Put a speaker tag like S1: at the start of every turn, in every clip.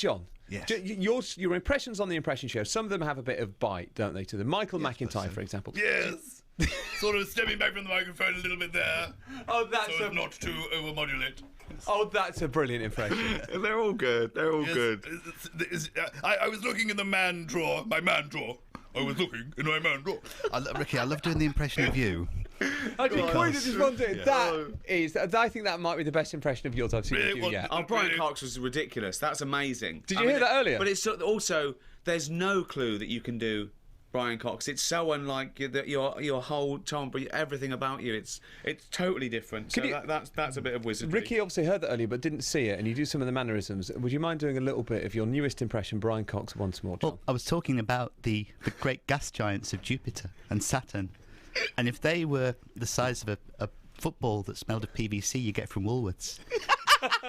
S1: John.
S2: Yes.
S1: Your impressions on the Impression Show, some of them have a bit of bite, don't they, to them? Michael McIntyre, for example.
S3: Yes. Sort of stepping back from the microphone a little bit there.
S1: Oh, that's
S3: so as not to overmodulate.
S1: Oh, that's a brilliant impression.
S2: They're all good. They're all good.
S3: I was looking in the man drawer, my man drawer. I was looking in my man drawer.
S2: Ricky, I love doing the impression of you.
S1: I just wanted I think that might be the best impression of yours I've seen you do yet.
S4: Oh, Brian Cox was ridiculous. That's amazing.
S1: Did you hear that earlier?
S4: But it's also, there's no clue that you can do Brian Cox. It's so unlike your whole timbre, everything about you. It's totally different. So that's a bit of wizardry.
S1: Ricky obviously heard that earlier, but didn't see it, and you do some of the mannerisms. Would you mind doing a little bit of your newest impression, Brian Cox, once more, John?
S2: Well, I was talking about the great gas giants of Jupiter and Saturn, and if they were the size of a football that smelled of PVC you get from Woolworths,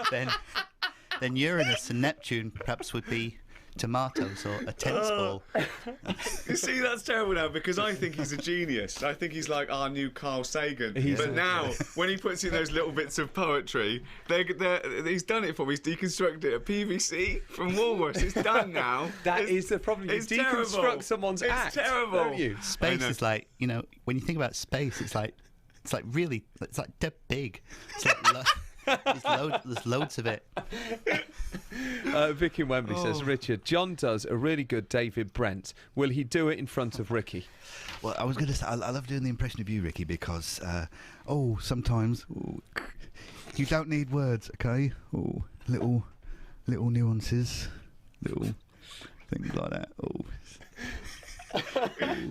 S2: then Uranus and Neptune perhaps would be tomatoes or a tennis ball.
S4: You see, that's terrible now, because I think he's a genius. I think he's like our new Carl Sagan. But now, when he puts in those little bits of poetry, he's done it for me. He's deconstructed it. PVC from Woolworths. It's done now.
S1: That is the problem. You deconstruct someone's act.
S4: It's terrible.
S1: Don't you?
S2: Space is like, when you think about space, it's like dead big. It's like there's loads of it.
S1: Vicky in Wembley says, Richard, John does a really good David Brent. Will he do it in front of Ricky?
S2: Well, I was going to say, I love doing the impression of you, Ricky, because, sometimes you don't need words, okay? Oh, little nuances, little things like that. Oh.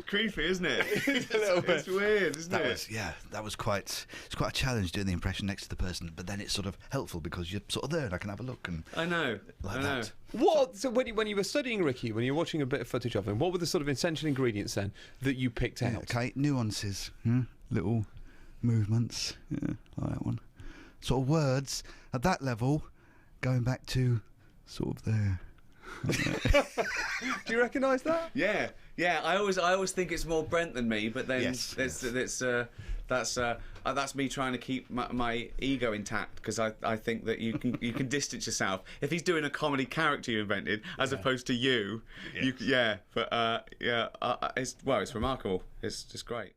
S4: Creepy, isn't it?
S1: It's a little bit.
S4: It's weird, isn't it?
S2: That was quite a challenge doing the impression next to the person, but then it's sort of helpful because you're sort of there and I can have a look and
S4: I know.
S2: that.
S1: What? So when you were studying Ricky, when you were watching a bit of footage of him, what were the sort of essential ingredients then that you picked out?
S2: Okay, nuances, little movements, like that one. Sort of words at that level, going back to sort of there.
S1: Do you recognise that?
S4: Yeah. I always think it's more Brent than me, but then that's me trying to keep my ego intact, because I think that you can distance yourself if he's doing a comedy character you invented as opposed to you. Yes. It's remarkable. It's just great.